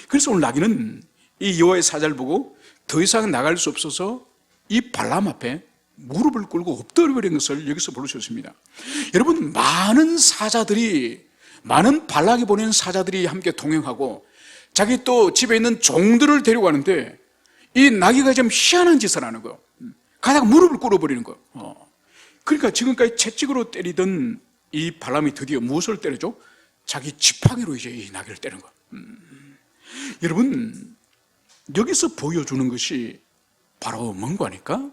그래서 오늘 나귀는 이 여호와의 사자를 보고 더 이상 나갈 수 없어서 이 발람 앞에 무릎을 꿇고 엎드려버린 것을 여기서 볼 수 있습니다. 여러분, 많은 발락이 보낸 사자들이 함께 동행하고 자기 또 집에 있는 종들을 데리고 가는데 이 나귀가 좀 희한한 짓을 하는 거예요. 가다가 무릎을 꿇어버리는 거예요. 그러니까 지금까지 채찍으로 때리던 이 발람이 드디어 무엇을 때려줘? 자기 지팡이로 이제 이 나귀를 때린 거예요. 여러분, 여기서 보여주는 것이 바로 뭔가 하니까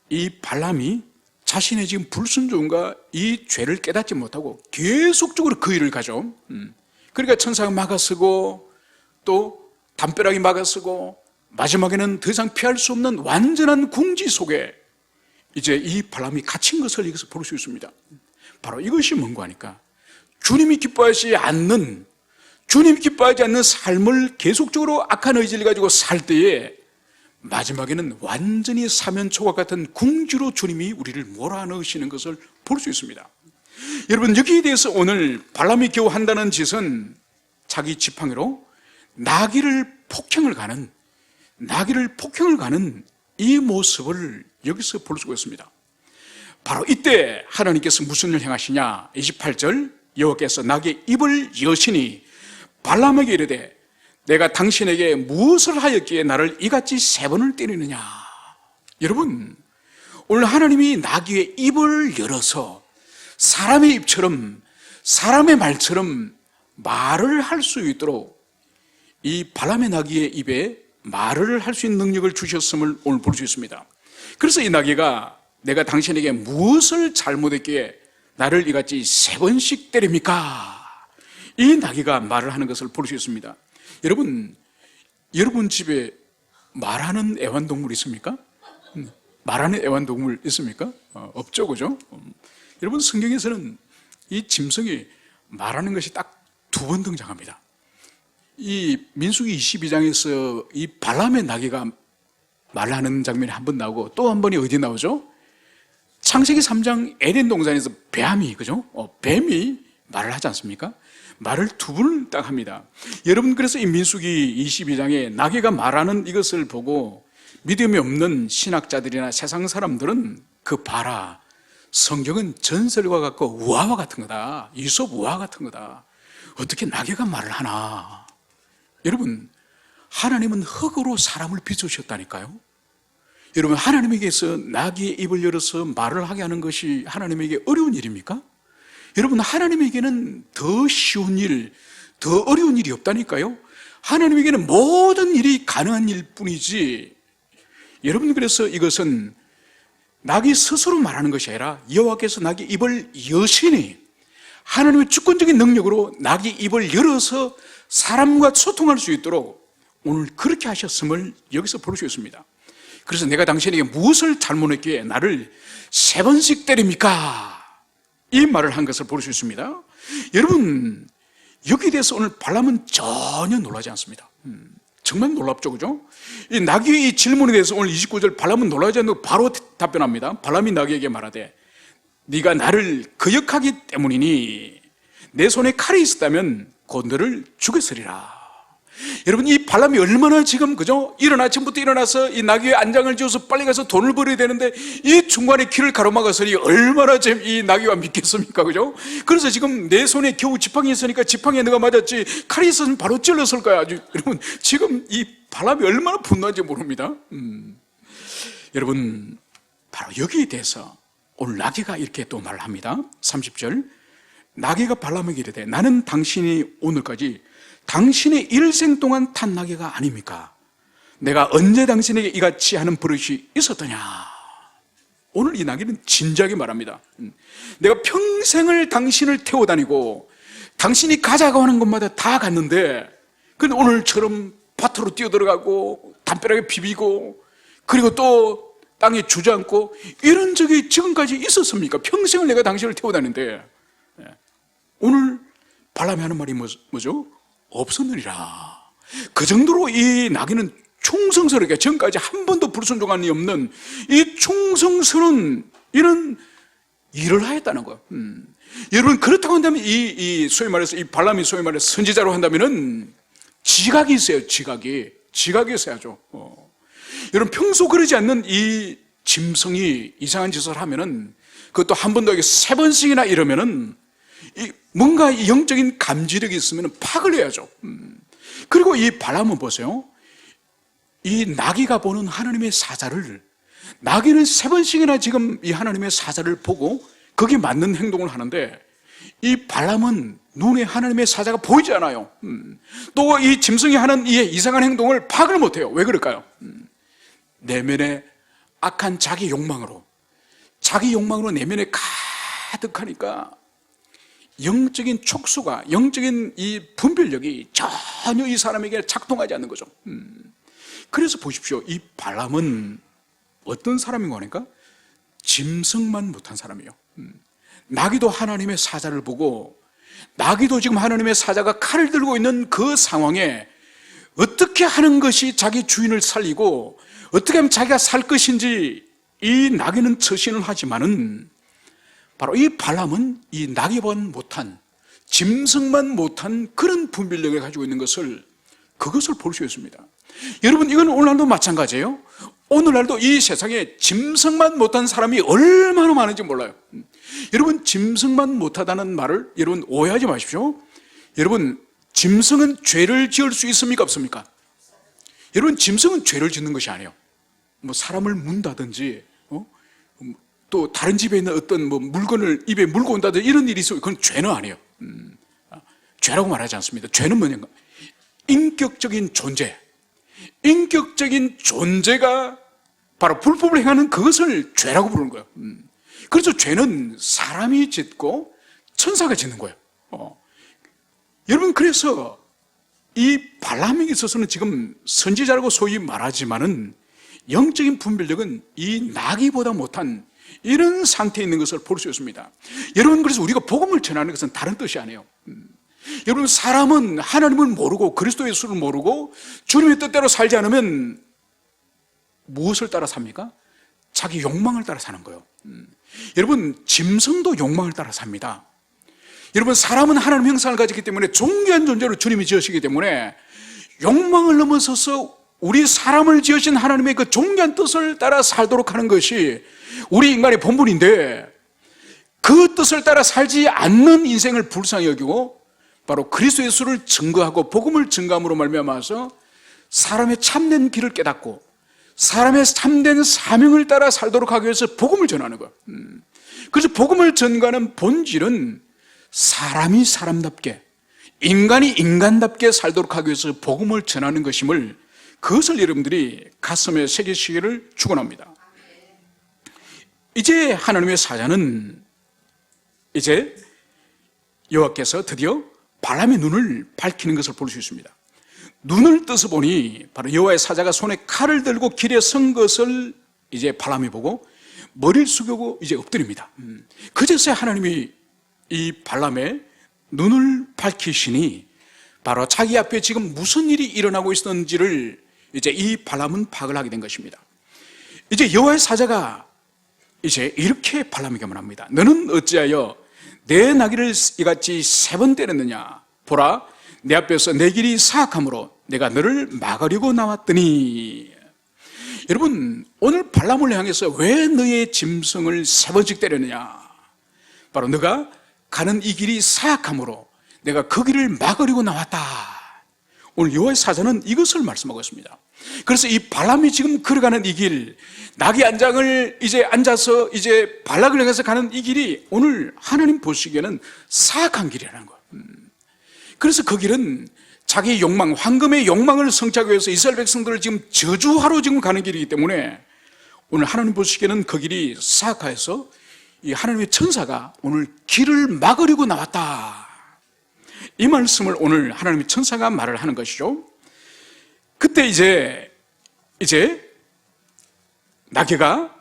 이 발람이 자신의 지금 불순종과 이 죄를 깨닫지 못하고 계속적으로 그 일을 가죠. 그러니까 천사가 막아서고 또 담벼락이 막아서고 마지막에는 더 이상 피할 수 없는 완전한 궁지 속에 이제 이 발람이 갇힌 것을 여기서 볼 수 있습니다. 바로 이것이 뭔가 하니까 주님이 기뻐하지 않는 삶을 계속적으로 악한 의지를 가지고 살 때에 마지막에는 완전히 사면초과 같은 궁지로 주님이 우리를 몰아넣으시는 것을 볼 수 있습니다. 여러분, 여기에 대해서 오늘 발람이 겨우 한다는 짓은 자기 지팡이로 나귀를 폭행을 가는 이 모습을 여기서 볼 수가 있습니다. 바로 이때 하나님께서 무슨 일을 행하시냐? 28절, 여호와께서 나귀의 입을 여시니 발람에게 이르되 내가 당신에게 무엇을 하였기에 나를 이같이 3번을 때리느냐? 여러분, 오늘 하나님이 나귀의 입을 열어서 사람의 입처럼, 사람의 말처럼 말을 할 수 있도록 이 발람의 나귀의 입에 말을 할 수 있는 능력을 주셨음을 오늘 볼 수 있습니다. 그래서 이 나귀가 내가 당신에게 무엇을 잘못했기에 나를 이같이 3번씩 때립니까? 이 나귀가 말을 하는 것을 볼 수 있습니다. 여러분 집에 말하는 애완동물 있습니까? 말하는 애완동물 있습니까? 없죠, 그죠? 여러분, 성경에서는 이 짐승이 말하는 것이 딱 2번 등장합니다. 이 민수기 22장에서 이 발람의 나귀가 말하는 장면이 한 번 나오고 또 한 번이 어디 나오죠? 창세기 3장 에덴 동산에서 뱀이, 그죠? 뱀이 말을 하지 않습니까? 말을 2번을 딱 합니다. 여러분, 그래서 이 민수기 22장에 나귀가 말하는 이것을 보고 믿음이 없는 신학자들이나 세상 사람들은 그 봐라, 성경은 전설과 같고 우화와 같은 거다. 이솝 우화 같은 거다. 어떻게 나귀가 말을 하나? 여러분, 하나님은 흙으로 사람을 빚으셨다니까요. 여러분, 하나님에게서 나귀의 입을 열어서 말을 하게 하는 것이 하나님에게 어려운 일입니까? 여러분, 하나님에게는 더 쉬운 일, 더 어려운 일이 없다니까요. 하나님에게는 모든 일이 가능한 일뿐이지. 여러분, 그래서 이것은 나귀 스스로 말하는 것이 아니라 여호와께서 나귀 입을 여시니 하나님의 주권적인 능력으로 나귀 입을 열어서 사람과 소통할 수 있도록 오늘 그렇게 하셨음을 여기서 볼 수 있습니다. 그래서 내가 당신에게 무엇을 잘못했기에 나를 3번씩 때립니까? 이 말을 한 것을 볼 수 있습니다. 여러분, 여기에 대해서 오늘 발람은 전혀 놀라지 않습니다. 정말 놀랍죠, 그죠? 이 나귀의 이 질문에 대해서 오늘 29절 발람은 놀라지 않고 바로 답변합니다. 발람이 나귀에게 말하되 네가 나를 거역하기 때문이니 내 손에 칼이 있었다면 곧 너를 죽였으리라. 여러분, 이 발람이 얼마나 지금, 그죠? 이른 아침부터 일어나서 이 나귀의 안장을 지어서 빨리 가서 돈을 벌어야 되는데 이 중간에 길을 가로막았으니 얼마나 이 나귀가 믿겠습니까, 그죠? 그래서 지금 내 손에 겨우 지팡이 있으니까 지팡이에 내가 맞았지 칼이 있었으면 바로 찔렀을 거야. 여러분, 지금 이 발람이 얼마나 분노한지 모릅니다. 여러분, 바로 여기에 대해서 오늘 나귀가 이렇게 또 말을 합니다. 30절, 나귀가 발람에게 이르되 나는 당신이 오늘까지 당신의 일생 동안 탄 나귀가 아닙니까? 내가 언제 당신에게 이같이 하는 버릇이 있었더냐? 오늘 이 나귀는 진지하게 말합니다. 내가 평생을 당신을 태워다니고 당신이 가자고 하는 곳마다 다 갔는데 근데 오늘처럼 밭으로 뛰어들어가고 담벼락에 비비고 그리고 또 땅에 주저앉고 이런 적이 지금까지 있었습니까? 평생을 내가 당신을 태워다니는데 오늘 발람이 하는 말이 뭐죠? 없었느니라. 그 정도로 이 나귀는 충성스럽게 지금까지 한 번도 불순종한 일이 없는 이 충성스러운 이런 일을 하였다는 거예요. 여러분, 그렇다고 한다면 소위 말해서 이 발람이 소위 말해서 선지자로 한다면은 지각이 있어요. 지각이 있어야죠. 여러분, 평소 그러지 않는 이 짐승이 이상한 짓을 하면은 그것도 한 번도 3번씩이나 이러면은 뭔가 영적인 감지력이 있으면 파악을 해야죠. 그리고 이 발람은 보세요. 이 나귀가 보는 하나님의 사자를 나귀는 3번씩이나 지금 이 하나님의 사자를 보고 거기에 맞는 행동을 하는데, 이 발람은 눈에 하나님의 사자가 보이지 않아요. 또 이 짐승이 하는 이 이상한 행동을 파악을 못해요. 왜 그럴까요? 내면의 악한 자기 욕망으로 내면에 가득하니까 영적인 촉수가, 영적인 이 분별력이 전혀 이 사람에게 작동하지 않는 거죠. 그래서 보십시오. 이 발람은 어떤 사람인 거니까? 짐승만 못한 사람이에요. 나귀도 하나님의 사자를 보고, 나귀도 지금 하나님의 사자가 칼을 들고 있는 그 상황에 어떻게 하는 것이 자기 주인을 살리고 어떻게 하면 자기가 살 것인지 이 나귀는 처신을 하지만은, 바로 이 발람은 이 나귀만 못한, 짐승만 못한 그런 분별력을 가지고 있는 것을, 그것을 볼 수 있습니다. 여러분, 이건 오늘날도 마찬가지예요. 오늘날도 이 세상에 짐승만 못한 사람이 얼마나 많은지 몰라요. 여러분, 짐승만 못하다는 말을 여러분 오해하지 마십시오. 여러분, 짐승은 죄를 지을 수 있습니까, 없습니까? 여러분, 짐승은 죄를 짓는 것이 아니에요. 뭐 사람을 문다든지, 또 다른 집에 있는 어떤 뭐 물건을 입에 물고 온다든지 이런 일이 있어요. 그건 죄는 아니에요. 죄라고 말하지 않습니다. 죄는 뭐냐면 인격적인 존재가 바로 불법을 행하는 그것을 죄라고 부르는 거예요. 그래서 죄는 사람이 짓고 천사가 짓는 거예요. 여러분, 그래서 이 발람에게 있어서는 지금 선지자라고 소위 말하지만은 영적인 분별력은 이 나귀보다 못한 이런 상태에 있는 것을 볼 수 있습니다. 여러분, 그래서 우리가 복음을 전하는 것은 다른 뜻이 아니에요. 여러분, 사람은 하나님을 모르고 그리스도 예수를 모르고 주님의 뜻대로 살지 않으면 무엇을 따라 삽니까? 자기 욕망을 따라 사는 거예요. 여러분, 짐승도 욕망을 따라 삽니다. 여러분, 사람은 하나님 형상을 가졌기 때문에 존귀한 존재로 주님이 지으시기 때문에 욕망을 넘어서서 우리 사람을 지으신 하나님의 그 존귀한 뜻을 따라 살도록 하는 것이 우리 인간의 본분인데, 그 뜻을 따라 살지 않는 인생을 불쌍히 여기고 바로 그리스도 예수를 증거하고 복음을 증거함으로 말미암아서 사람의 참된 길을 깨닫고 사람의 참된 사명을 따라 살도록 하기 위해서 복음을 전하는 거예요. 그래서 복음을 전가하는 본질은 사람이 사람답게, 인간이 인간답게 살도록 하기 위해서 복음을 전하는 것임을, 그것을 여러분들이 가슴에 새기시기를 축원합니다. 이제 하나님의 사자는, 이제 여호와께서 드디어 발람의 눈을 밝히는 것을 볼 수 있습니다. 눈을 떠서 보니 바로 여호와의 사자가 손에 칼을 들고 길에 선 것을 이제 발람이 보고 머리를 숙이고 이제 엎드립니다. 그제서야 하나님이 이 발람의 눈을 밝히시니 바로 자기 앞에 지금 무슨 일이 일어나고 있었는지를 이제 이 발람은 파악을 하게 된 것입니다. 이제 여호와의 사자가 이제 이렇게 발람에게 말합니다. 너는 어찌하여 내 나귀를 이같이 3번 때렸느냐? 보라, 내 앞에서 내 길이 사악함으로 내가 너를 막으려고 나왔더니. 여러분, 오늘 발람을 향해서 왜 너의 짐승을 3번씩 때렸느냐? 바로 너가 가는 이 길이 사악함으로 내가 그 길을 막으려고 나왔다. 오늘 여호와의 사자는 이것을 말씀하고 있습니다. 그래서 이 발람이 지금 걸어가는 이 길, 나귀 안장을 이제 앉아서 이제 발락을 향해서 가는 이 길이 오늘 하나님 보시기에는 사악한 길이라는 거예요. 그래서 그 길은 자기 욕망, 황금의 욕망을 성취하기 위해서 이스라엘 백성들을 지금 저주하러 지금 가는 길이기 때문에 오늘 하나님 보시기에는 그 길이 사악해서 이 하나님의 천사가 오늘 길을 막으려고 나왔다. 이 말씀을 오늘 하나님의 천사가 말을 하는 것이죠. 그때 이제 나귀가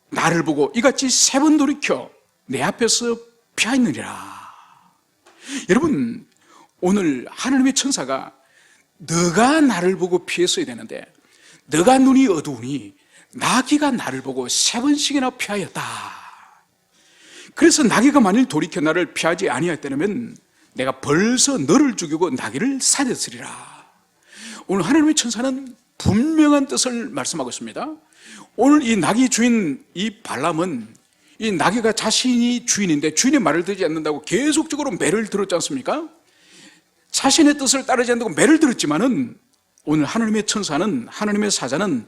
나를 보고 이같이 3번 돌이켜 내 앞에서 피하였느니라. 여러분, 오늘 하나님의 천사가 너가 나를 보고 피했어야 되는데 너가 눈이 어두우니 나귀가 나를 보고 3번씩이나 피하였다. 그래서 나귀가 만일 돌이켜 나를 피하지 아니하였다면 내가 벌써 너를 죽이고 나귀를 살렸으리라. 오늘 하나님의 천사는 분명한 뜻을 말씀하고 있습니다. 오늘 이 나귀 주인 이 발람은 이 나귀가 자신이 주인인데 주인의 말을 듣지 않는다고 계속적으로 매를 들었지 않습니까? 자신의 뜻을 따르지 않는다고 매를 들었지만은 오늘 하나님의 천사는, 하나님의 사자는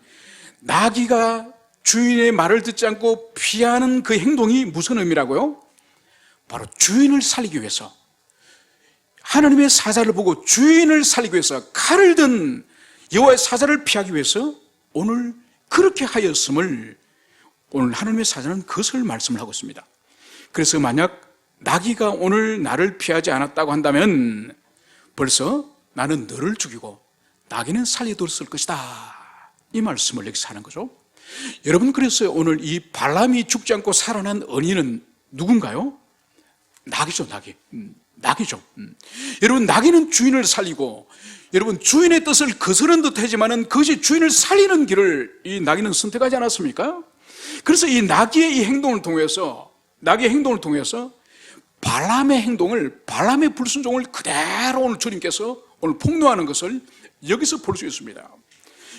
나귀가 주인의 말을 듣지 않고 피하는 그 행동이 무슨 의미라고요? 바로 주인을 살리기 위해서, 하나님의 사자를 보고 주인을 살리기 위해서 칼을 든 여호와의 사자를 피하기 위해서 오늘 그렇게 하였음을, 오늘 하나님의 사자는 그것을 말씀을 하고 있습니다. 그래서 만약 나귀가 오늘 나를 피하지 않았다고 한다면 벌써 나는 너를 죽이고 나귀는 살려두었을 것이다, 이 말씀을 여기서 하는 거죠. 여러분, 그래서 오늘 이 발람이 죽지 않고 살아난 언니는 누군가요? 나귀죠. 나귀죠. 여러분, 나귀는 주인을 살리고, 여러분, 주인의 뜻을 거스른 듯 하지만은 그것이 주인을 살리는 길을 이 나귀는 선택하지 않았습니까? 그래서 이 나귀의 이 행동을 통해서, 발람의 행동을, 발람의 불순종을 그대로 오늘 주님께서 오늘 폭로하는 것을 여기서 볼 수 있습니다.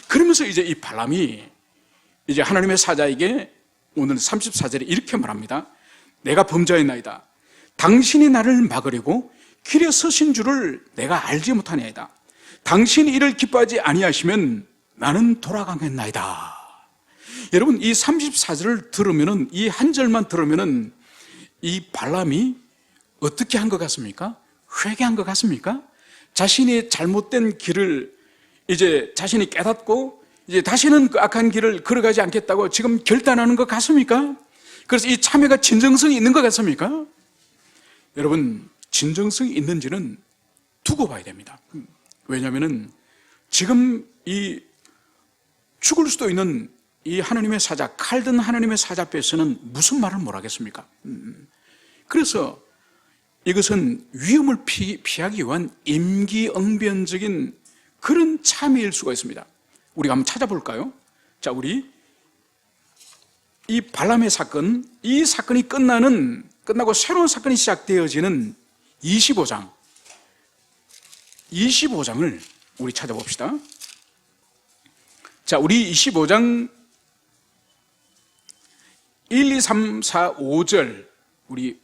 그러면서 이제 이 발람이 이제 하나님의 사자에게 오늘 34절에 이렇게 말합니다. 내가 범죄하였나이다. 당신이 나를 막으려고 길에 서신 줄을 내가 알지 못하나이다. 당신이 이를 기뻐하지 아니하시면 나는 돌아가겠나이다. 여러분, 이 34절을 들으면은, 이 한 절만 들으면은 이 발람이 어떻게 한 것 같습니까? 회개한 것 같습니까? 자신이 잘못된 길을 이제 자신이 깨닫고 이제 다시는 그 악한 길을 걸어가지 않겠다고 지금 결단하는 것 같습니까? 그래서 이 참회가 진정성이 있는 것 같습니까? 여러분, 진정성이 있는지는 두고 봐야 됩니다. 왜냐하면 지금 이 죽을 수도 있는 이 하나님의 사자, 칼든 하나님의 사자 앞에서는 무슨 말을 못 하겠습니까? 그래서 이것은 위험을 피하기 위한 임기응변적인 그런 참회일 수가 있습니다. 우리가 한번 찾아볼까요? 자, 우리 이 발람의 사건, 이 사건이 끝나고 새로운 사건이 시작되어지는 25장을 우리 찾아봅시다. 자, 우리 25장 1, 2, 3, 4, 5절 우리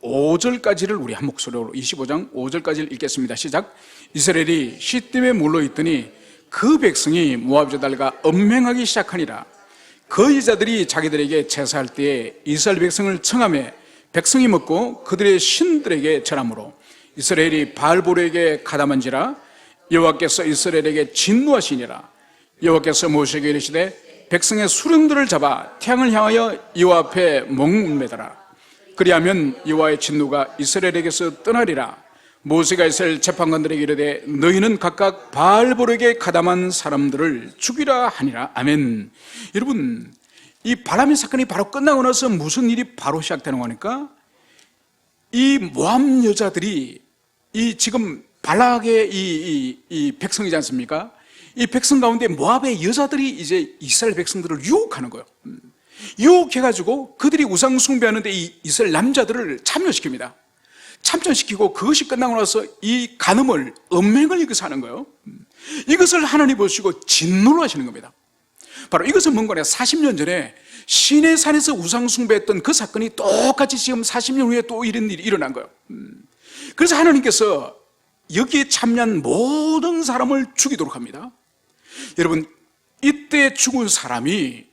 5절까지를 우리 한 목소리로 25장 5절까지를 읽겠습니다. 시작. 이스라엘이 시딤에 물러있더니 그 백성이 모압여자들과 언맹하기 시작하니라. 그 여자들이 자기들에게 제사할 때에 이스라엘 백성을 청하며 백성이 먹고 그들의 신들에게 절하므로 이스라엘이 바알보르에게 가담한지라. 여호와께서 이스라엘에게 진노하시니라. 여호와께서 모세에게 이르시되 백성의 수령들을 잡아 태양을 향하여 여호와 앞에 목매더라. 그리하면 여호와의 진노가 이스라엘에게서 떠나리라. 모세가 이스라엘 재판관들에게 이르되 너희는 각각 바알보르에게 가담한 사람들을 죽이라 하니라. 아멘. 여러분, 이 발람의 사건이 바로 끝나고 나서 무슨 일이 바로 시작되는 거니까, 이 모압 여자들이 이 지금 발락의 이 백성이지 않습니까? 이 백성 가운데 모압의 여자들이 이제 이스라엘 백성들을 유혹하는 거예요. 유혹해가지고 그들이 우상 숭배하는데 이 이스라엘 남자들을 참여시킵니다. 참전시키고 그것이 끝나고 나서 이 간음을, 언맹을 이것을 하는 거예요. 이것을 하나님 보시고 진노를 하시는 겁니다. 바로 이것은 뭔가 40년 전에 시내산에서 우상 숭배했던 그 사건이 똑같이 지금 40년 후에 또 이런 일이 일어난 거예요. 그래서 하나님께서 여기에 참여한 모든 사람을 죽이도록 합니다. 여러분, 이때 죽은 사람이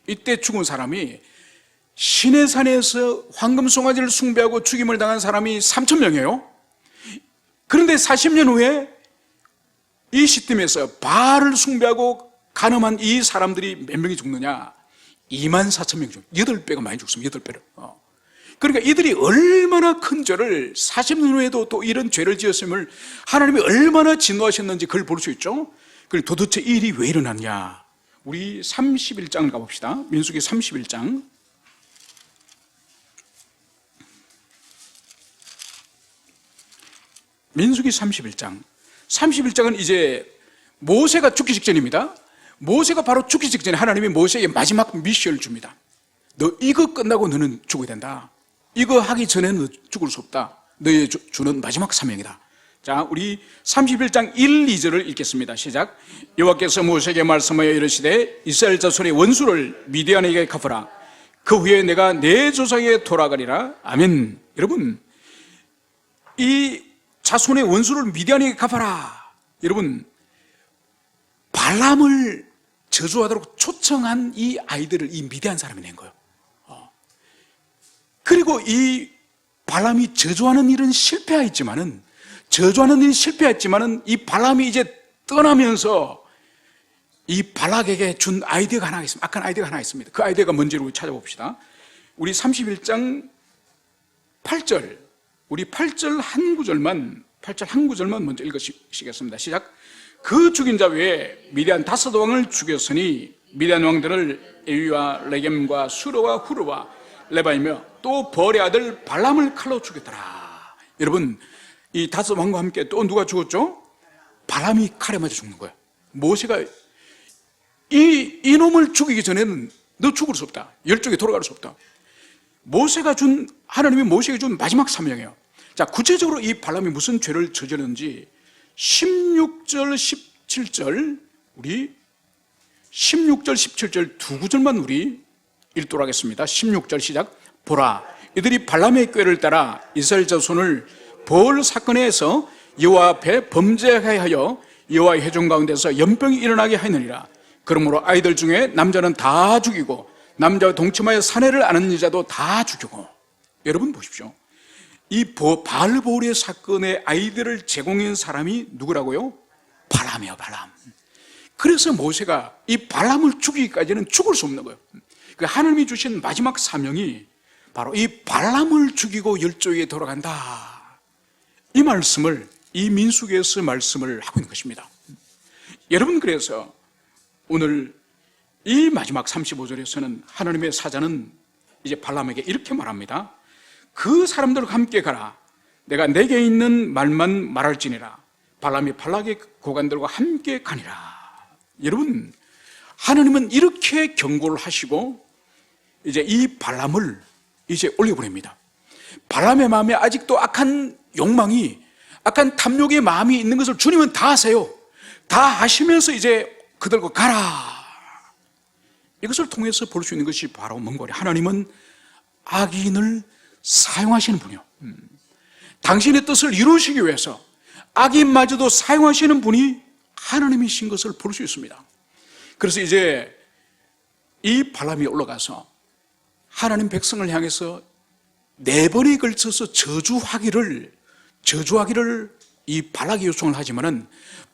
시내산에서 황금송아지를 숭배하고 죽임을 당한 사람이 3,000명이에요. 그런데 40년 후에 이 시점에서 바알을 숭배하고 간음한 이 사람들이 몇 명이 죽느냐? 24,000명 중 8배가 많이 죽습니다. 8배를. 그러니까 이들이 얼마나 큰 죄를 40년 후에도 또 이런 죄를 지었음을 하나님이 얼마나 진노하셨는지 그걸 볼 수 있죠. 그리고 도대체 이 일이 왜 일어났냐? 우리 31장을 가봅시다. 민수기 31장. 민수기 31장은 이제 모세가 죽기 직전입니다. 모세가 바로 죽기 직전에 하나님이 모세에게 마지막 미션을 줍니다. 너 이거 끝나고 너는 죽어야 된다. 이거 하기 전에는 죽을 수 없다. 너의 주는 마지막 사명이다. 자, 우리 31장 1, 2절을 읽겠습니다. 시작. 여호와께서 모세에게 말씀하여 이르시되 이스라엘 자손의 원수를 미디안에게 갚으라. 그 후에 내가 내 조상에게 돌아가리라. 아멘. 여러분, 이 자손의 원수를 미디안에게 갚아라. 여러분, 발람을 저주하도록 초청한 이 아이들을 이 미디안 사람이 낸 거예요. 그리고 이 발람이 저주하는 일이 실패했지만은 이 발람이 이제 떠나면서 이 발락에게 준 아이디어가 하나 있습니다. 악한 아이디어가 하나 있습니다. 그 아이디어가 뭔지를 찾아봅시다. 우리 31장 8절, 우리 8절 한 구절만 먼저 읽으시겠습니다. 시작. 그 죽인 자 외에 미디안 5왕을 죽였으니 미디안 왕들을 에위와 레겜과 수르와 후르와 레바이며 또 벌의 아들 발람을 칼로 죽였더라. 여러분, 이 5왕과 함께 또 누가 죽었죠? 발람이 칼에 맞아 죽는 거예요. 모세가 이놈을 죽이기 전에는 너 죽을 수 없다. 열쪽에 돌아갈 수 없다. 하나님이 모세에게 준 마지막 사명이에요. 자, 구체적으로 이 발람이 무슨 죄를 저질렀는지 16절, 17절, 우리 16절, 17절 두 구절만 우리 읽도록 하겠습니다. 16절 시작. 보라, 이들이 발람의 꾀를 따라 이스라엘 자손을 벌 사건에서 여호와 앞에 범죄하게 하여 여호와의 회중 가운데서 연병이 일어나게 하느니라. 그러므로 아이들 중에 남자는 다 죽이고 남자와 동침하여 사내를 아는 여자도 다 죽이고. 여러분 보십시오. 이 바알보르의 사건의 아이들을 제공한 사람이 누구라고요? 발람이에요. 발람. 그래서 모세가 이 발람을 죽이기까지는 죽을 수 없는 거예요. 하나님이 주신 마지막 사명이 바로 이 발람을 죽이고 열조에 돌아간다. 이 말씀을, 이 민수기에서 말씀을 하고 있는 것입니다. 여러분, 그래서 오늘 이 마지막 35절에서는 하나님의 사자는 이제 발람에게 이렇게 말합니다. 그 사람들과 함께 가라. 내가 내게 있는 말만 말할지니라. 발람이 발락의 고관들과 함께 가니라. 여러분, 하나님은 이렇게 경고를 하시고 이제 이 발람을 이제 올려보냅니다. 발람의 마음에 아직도 악한 욕망이, 악한 탐욕의 마음이 있는 것을 주님은 다 아세요. 다 아시면서 이제 그들과 가라. 이것을 통해서 볼 수 있는 것이 바로 뭔가, 하나님은 악인을 사용하시는 분이요. 당신의 뜻을 이루시기 위해서 악인마저도 사용하시는 분이 하나님이신 것을 볼 수 있습니다. 그래서 이제 이 발람이 올라가서 하나님 백성을 향해서 4번에 걸쳐서 저주하기를 이 발락이 요청을 하지만은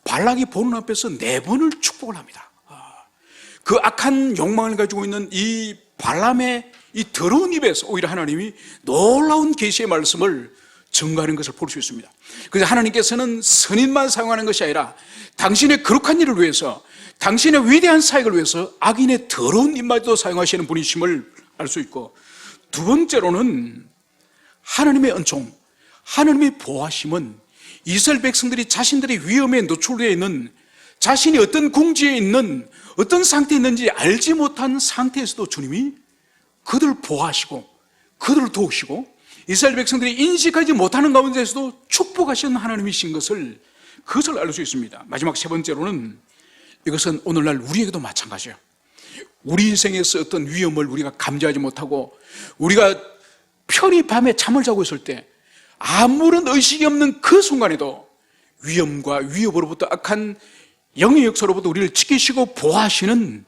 발락이 보는 앞에서 4번을 축복을 합니다. 그 악한 욕망을 가지고 있는 이 발람의 이 더러운 입에서 오히려 하나님이 놀라운 계시의 말씀을 증거하는 것을 볼 수 있습니다. 그래서 하나님께서는 선인만 사용하는 것이 아니라 당신의 거룩한 일을 위해서, 당신의 위대한 사역을 위해서 악인의 더러운 입마저도 사용하시는 분이심을 알 수 있고, 두 번째로는 하나님의 은총, 하나님의 보호하심은 이스라엘 백성들이 자신들의 위험에 노출되어 있는, 자신이 어떤 궁지에 있는, 어떤 상태에 있는지 알지 못한 상태에서도 주님이 그들을 보호하시고 그들을 도우시고 이스라엘 백성들이 인식하지 못하는 가운데서도 축복하시는 하나님이신 것을, 그것을 알 수 있습니다. 마지막 세 번째로는 이것은 오늘날 우리에게도 마찬가지예요. 우리 인생에서 어떤 위험을 우리가 감지하지 못하고 우리가 편히 밤에 잠을 자고 있을 때 아무런 의식이 없는 그 순간에도 위험과 위협으로부터, 악한 영의 역사로부터 우리를 지키시고 보호하시는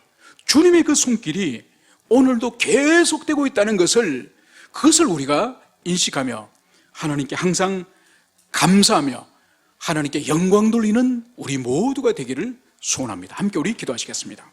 주님의 그 손길이 오늘도 계속되고 있다는 것을, 그것을 우리가 인식하며 하나님께 항상 감사하며 하나님께 영광 돌리는 우리 모두가 되기를 소원합니다. 함께 우리 기도하시겠습니다.